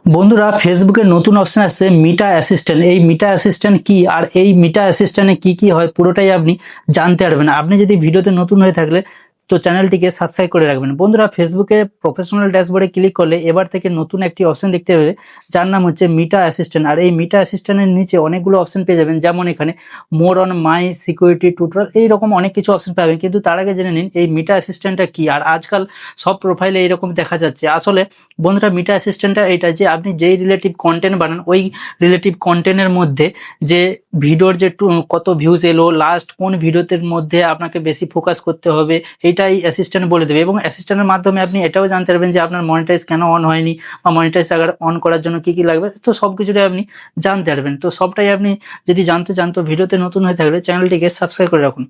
বন্ধুরা, ফেসবুকে নতুন অপশন আসছে মিটা অ্যাসিস্ট্যান্ট। এই মিটা অ্যাসিস্ট্যান্ট কি আর এই মিটা অ্যাসিস্ট্যান্টে কি কি হয় পুরোটাই আপনি জানতে পারবেন। আপনি যদি ভিডিওতে নতুন হয়ে থাকলে তো চ্যানেলটিকে সাবস্ক্রাইব করে রাখবেন। বন্ধুরা, ফেসবুকে প্রফেশনাল ড্যাশবোর্ডে ক্লিক করলে এবার থেকে নতুন একটি অপশন দেখতে পাবে, যার নাম হচ্ছে মিটা অ্যাসিস্ট্যান্ট। আর এই মিটা অ্যাসিস্ট্যান্টের নিচে অনেকগুলো অপশন পেয়ে যাবেন, যেমন এখানে more on my security tutorial, এইরকম অনেক কিছু অপশন পাবেন। কিন্তু তার আগে জেনে নিন এই মিটা অ্যাসিস্ট্যান্টটা কি। আর আজকাল সব প্রোফাইলে এইরকম দেখা যাচ্ছে। আসলে বন্ধুরা, মিটা অ্যাসিস্ট্যান্টটা এটা যে আপনি যেই রিলেটিভ কন্টেন্ট বানান, ওই রিলেটিভ কন্টেন্টের মধ্যে যে ভিডিওর যে কত ভিউজ এলো, লাস্ট কোন ভিডিওতে মধ্যে আপনাকে বেশি ফোকাস করতে হবে, এইটাই অ্যাসিস্ট্যান্ট বলে দেবে। এবং অ্যাসিস্ট্যান্টের মাধ্যমে আপনি এটাও জানতে পারবেন যে আপনার মনিটাইজ কেন অন হয়নি, বা মনিটাইজ আগে অন করার জন্য কি কি লাগবে। তো সব কিছুটাই আপনি জানতে পারবেন। তো সবটাই আপনি যদি জানতে চান তো ভিডিওতে নতুন হয়ে থাকলে চ্যানেলটিকে সাবস্ক্রাইব করে রাখুন।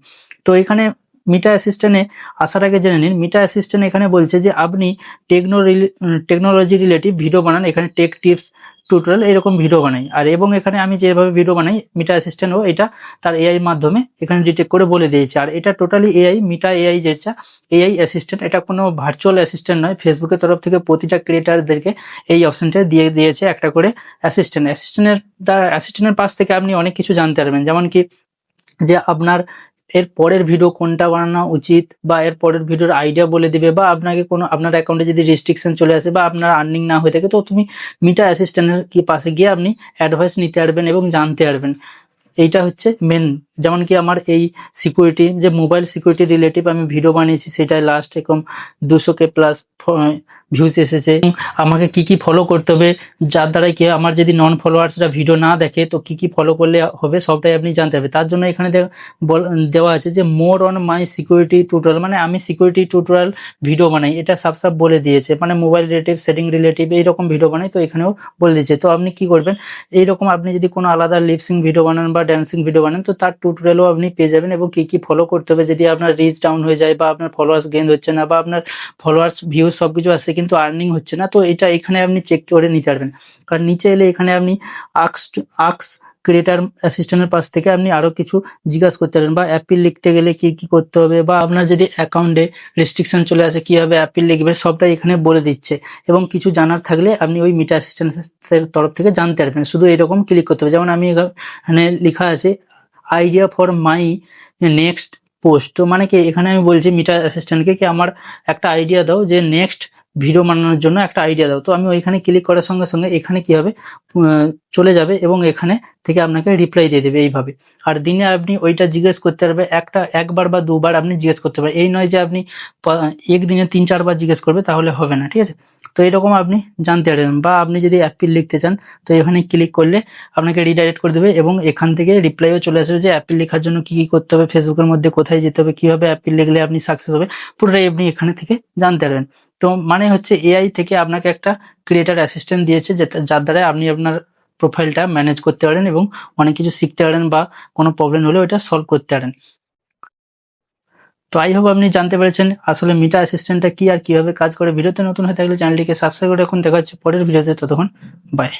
তো এখানে মিটা অ্যাসিস্ট্যান্টে আসার আগে জেনে নিন, মিটা অ্যাসিস্ট্যান্ট এখানে বলছে যে আপনি টেকনোলজি রিলেটিভ ভিডিও বানান, এখানে টেক টিপস টিউটোরিয়াল এরকম ভিডিও বানাই। আর এবং এখানে আমি যেভাবে ভিডিও বানাই মিটা অ্যাসিস্ট্যান্টও এটা তার এআই মাধ্যমে এখানে ডিটেক্ট করে বলে দিয়েছে। আর এটা টোটালি এআই, মিটা এআই যেটা এআই অ্যাসিস্ট্যান্ট, এটা কোনো ভার্চুয়াল অ্যাসিস্ট্যান্ট নয়। ফেসবুকের তরফ থেকে প্রতিটা ক্রিয়েটারদেরকে এই অপশনটা দিয়ে দিয়েছে একটা করে অ্যাসিস্ট্যান্টের পাশ থেকে আপনি অনেক কিছু জানতে পারবেন, যেমন কি যে আপনার এর পরের ভিডিও কোনটা বানানো উচিত, বা এর পরের ভিডিওর আইডিয়া বলে দিবে, বা আপনাকে কোনো আপনার অ্যাকাউন্টে যদি রেস্ট্রিকশন চলে আসে বা আপনার আর্নিং না হয়ে থাকে, তো তুমি মিটা অ্যাসিস্ট্যান্টের কি পাশে গিয়ে আপনি অ্যাডভাইস নিতে পারবেন এবং জানতে পারবেন। এইটা হচ্ছে মেন। যেমন কি আমার এই সিকিউরিটি, যে মোবাইল সিকিউরিটি রিলেটিভ আমি ভিডিও বানিয়েছি, সেটাই লাস্ট এরকম 200K প্লাস ভিউজ এসেছে। আমাকে কি কি ফলো করতে হবে, যার দ্বারা কি আমার যদি নন ফলোয়ার্সরা ভিডিও না দেখে তো কি কি ফলো করলে হবে, সবটাই আপনি জানতে হবে। তার জন্য এখানে দেওয়া আছে যে more on my security tutorial, মানে আমি সিকিউরিটি টিউটোরিয়াল ভিডিও বানাই, এটা সব বলে দিয়েছে। মানে মোবাইল রিলেটিভ, সেটিং রিলেটিভ এইরকম ভিডিও বানাই, তো এখানেও বলে দিয়েছে। তো আপনি কি করবেন, এইরকম আপনি যদি কোনো আলাদা লিপসিং ভিডিও বানান বা ড্যান্সিং ভিডিও বানান, তো তার টিউটোরিয়ালও আপনি পেয়ে যাবেন। এবং কি কি ফলো করতে হবে যদি আপনার রিচ ডাউন হয়ে যায়, বা আপনার ফলোয়ার্স গেইন হচ্ছে না, বা আপনার ফলোয়ার্স ভিউজ সবকিছু আসছে কিন্তু আর্নিং হচ্ছে না, তো এটা এখানে আপনি চেক করে নিতে পারবেন। কারণ নিচে এলে এখানে আপনি আক্স ক্রিয়েটার অ্যাসিস্ট্যান্টের পাশ থেকে আপনি আরো কিছু জিজ্ঞাসা করতে পারেন, বা অ্যাপিল লিখতে গেলে কি কি করতে হবে, বা আপনার যদি অ্যাকাউন্টে রেস্ট্রিকশন চলে আসে কিভাবে অ্যাপিল লিখবে, সবটাই এখানে বলে দিচ্ছে। এবং কিছু জানার থাকলে আপনি ওই মিটা অ্যাসিস্ট্যান্টের তরফ থেকে জানতে পারবেন। শুধু এরকম ক্লিক করতে হবে। যেমন আমি এখানে লেখা আছে idea for my next post. তো মানে কি এখানে আমি বলছি মিটা অ্যাসিস্ট্যান্টকে কি আমার একটা আইডিয়া দাও, যে নেক্সট ভিডিও বানানোর জন্য একটা আইডিয়া দাও। তো আমি ওইখানে ক্লিক করার সঙ্গে সঙ্গে এখানে কি হবে, চলে যাবে এবং এখানে থেকে আপনাকে রিপ্লাই দিয়ে দেবে এইভাবে। আর দিনে আপনি ওইটা জিজ্ঞেস করতে পারবে একবার বা দুবার আপনি জিজ্ঞেস করতে পারবেন। এই নয় যে আপনি একদিনে 3-4 বার জিজ্ঞেস করবে, তাহলে হবে না, ঠিক আছে। তো এরকম আপনি জানতে পারবেন। বা আপনি যদি অ্যাপিল লিখতে চান তো এখানে ক্লিক করলে আপনাকে রিডাইরেক্ট করে দেবে, এবং এখান থেকে রিপ্লাইও চলে আসবে যে অ্যাপিল লেখার জন্য কি কি করতে হবে, ফেসবুকের মধ্যে কোথায় যেতে হবে, কিভাবে অ্যাপিল লিখলে আপনি সাকসেস হবে, পুরোটাই আপনি এখানে থেকে জানতে পারবেন। তো মানে হচ্ছে এআই থেকে আপনাকে একটা ক্রিয়েটার অ্যাসিস্ট্যান্ট দিয়েছে, যার দ্বারা আপনি আপনার প্রোফাইলটা ম্যানেজ করতে পারেন এবং অনেক কিছু শিখতে পারেন, বা কোনো প্রবলেম হলে ওটা সলভ করতে পারেন। তো আই হোপ আপনি জানতে পেরেছেন আসলে মিটা অ্যাসিস্ট্যান্টটা কি আর কিভাবে কাজ করে। ভিডিওতে নতুন হয়ে থাকলে চ্যানেলটিকে সাবস্ক্রাইব করে রাখুন। দেখা হচ্ছে পরের ভিডিওতে, ততক্ষণ বাই।